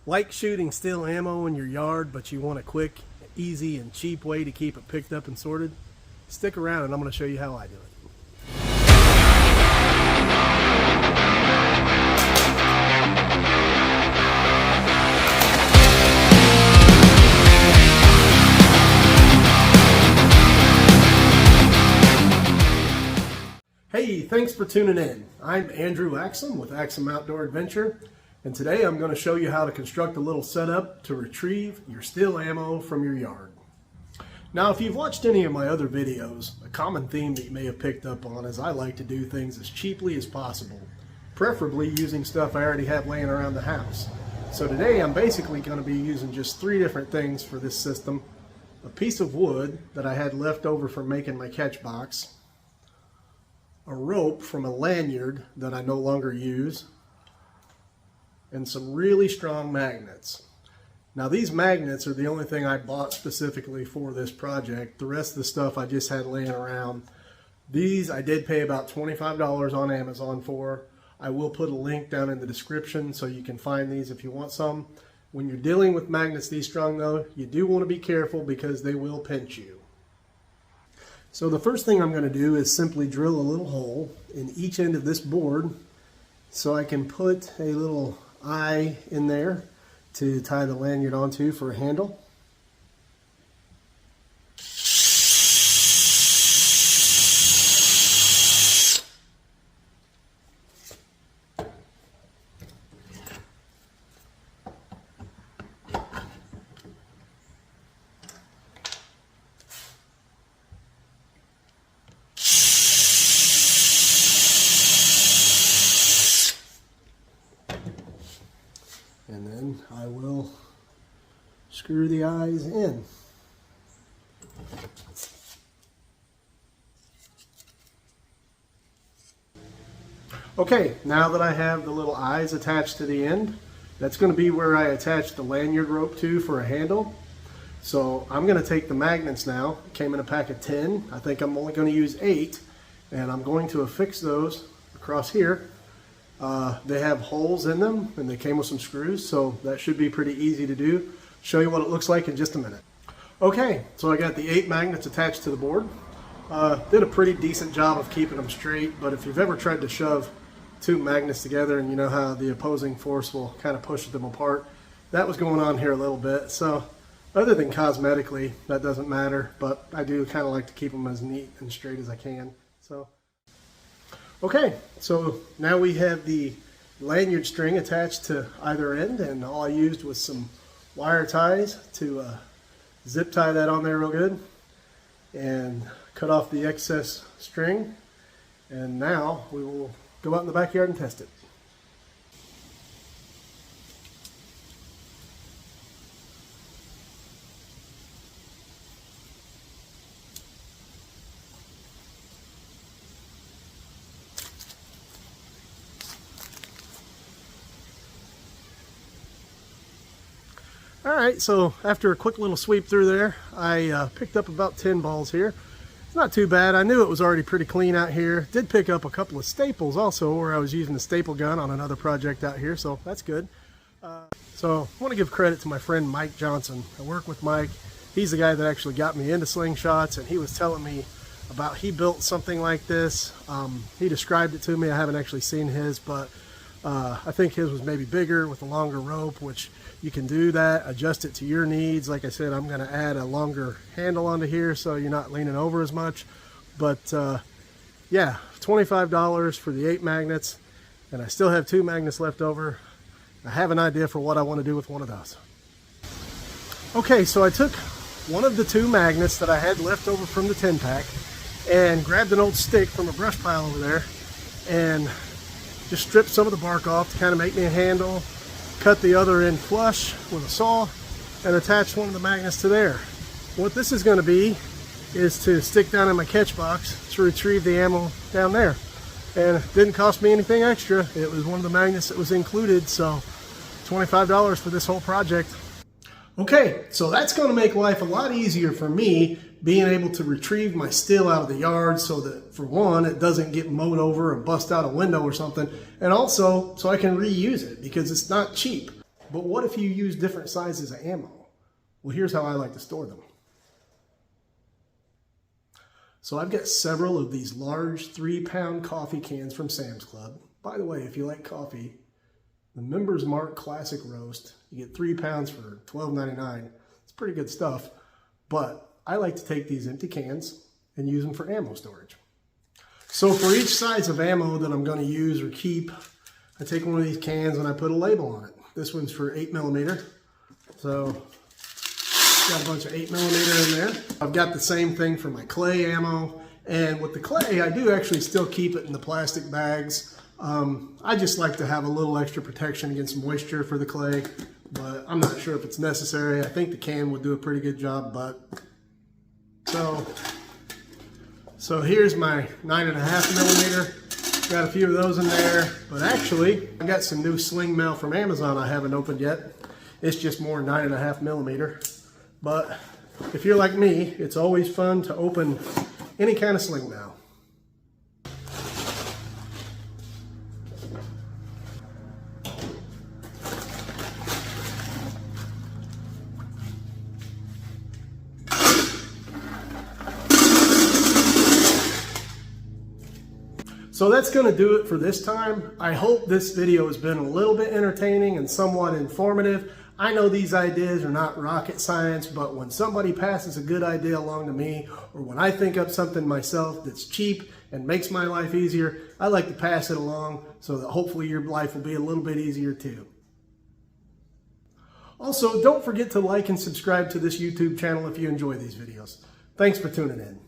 Like shooting steel ammo in your yard, but you want a quick, easy, and cheap way to keep it picked up and sorted? Stick around and I'm going to show you how I do it. Hey, thanks for tuning in. I'm Andrew Axum with Axum Outdoor Adventure, and today I'm going to show you how to construct a little setup to retrieve your steel ammo from your yard. Now, if you've watched any of my other videos, a common theme that you may have picked up on is I like to do things as cheaply as possible, preferably using stuff I already have laying around the house. So today I'm basically going to be using just 3 different things for this system: a piece of wood that I had left over from making my catch box, a rope from a lanyard that I no longer use, and some really strong magnets. Now, these magnets are the only thing I bought specifically for this project. The rest of the stuff I just had laying around. These I did pay about $25 on Amazon for. I will put a link down in the description so you can find these if you want some. When you're dealing with magnets these strong though, you do want to be careful because they will pinch you. So the first thing I'm going to do is simply drill a little hole in each end of this board so I can put a little eye in there to tie the lanyard onto for a handle. And then I will screw the eyes in. Okay, now that I have the little eyes attached to the end, that's going to be where I attach the lanyard rope to for a handle. So I'm going to take the magnets now. It came in a pack of 10. I think I'm only going to use 8, and I'm going to affix those across here. They have holes in them and they came with some screws, so that should be pretty easy to do. Show you what it looks like in just a minute. Okay, so I got the 8 magnets attached to the board. Did a pretty decent job of keeping them straight, but if you've ever tried to shove 2 magnets together and you know how the opposing force will kind of push them apart, that was going on here a little bit. So other than cosmetically, that doesn't matter, but I do kind of like to keep them as neat and straight as I can. Okay, so now we have the lanyard string attached to either end, and all I used was some wire ties to zip tie that on there real good and cut off the excess string. And now we will go out in the backyard and test it. Alright, so after a quick little sweep through there, I picked up about 10 balls here. It's not too bad. I knew it was already pretty clean out here. Did pick up a couple of staples also, where I was using a staple gun on another project out here, so that's good. So I want to give credit to my friend Mike Johnson. I work with Mike. He's the guy that actually got me into slingshots, and he was telling me about he built something like this. He described it to me. I haven't actually seen his, but I think his was maybe bigger with a longer rope, which you can do that, adjust it to your needs. Like I said, I'm going to add a longer handle onto here so you're not leaning over as much. But yeah, $25 for the 8 magnets, and I still have 2 magnets left over. I have an idea for what I want to do with one of those. Okay, so I took one of the 2 magnets that I had left over from the 10 pack and grabbed an old stick from a brush pile over there and just stripped some of the bark off to kind of make me a handle, cut the other end flush with a saw, and attached one of the magnets to there. What this is going to be is to stick down in my catch box to retrieve the ammo down there. And it didn't cost me anything extra. It was one of the magnets that was included, so $25 for this whole project. Okay, so that's going to make life a lot easier for me, being able to retrieve my steel out of the yard so that, for one, it doesn't get mowed over and bust out a window or something, and also so I can reuse it because it's not cheap. But what if you use different sizes of ammo? Well, here's how I like to store them. So I've got several of these large 3-pound coffee cans from Sam's Club. By the way, if you like coffee, the Members Mark Classic Roast, you get 3 pounds for $12.99. It's pretty good stuff, but I like to take these empty cans and use them for ammo storage. So for each size of ammo that I'm going to use or keep, I take one of these cans and I put a label on it. This one's for 8mm. So got a bunch of 8mm in there. I've got the same thing for my clay ammo. And with the clay, I do actually still keep it in the plastic bags. I just like to have a little extra protection against moisture for the clay, but I'm not sure if it's necessary. I think the can would do a pretty good job, but so here's my 9.5mm. Got a few of those in there, but actually I got some new sling mail from Amazon I haven't opened yet. It's just more 9.5mm, but if you're like me, it's always fun to open any kind of sling mail. So that's going to do it for this time. I hope this video has been a little bit entertaining and somewhat informative. I know these ideas are not rocket science, but when somebody passes a good idea along to me, or when I think up something myself that's cheap and makes my life easier, I like to pass it along so that hopefully your life will be a little bit easier too. Also, don't forget to like and subscribe to this YouTube channel if you enjoy these videos. Thanks for tuning in.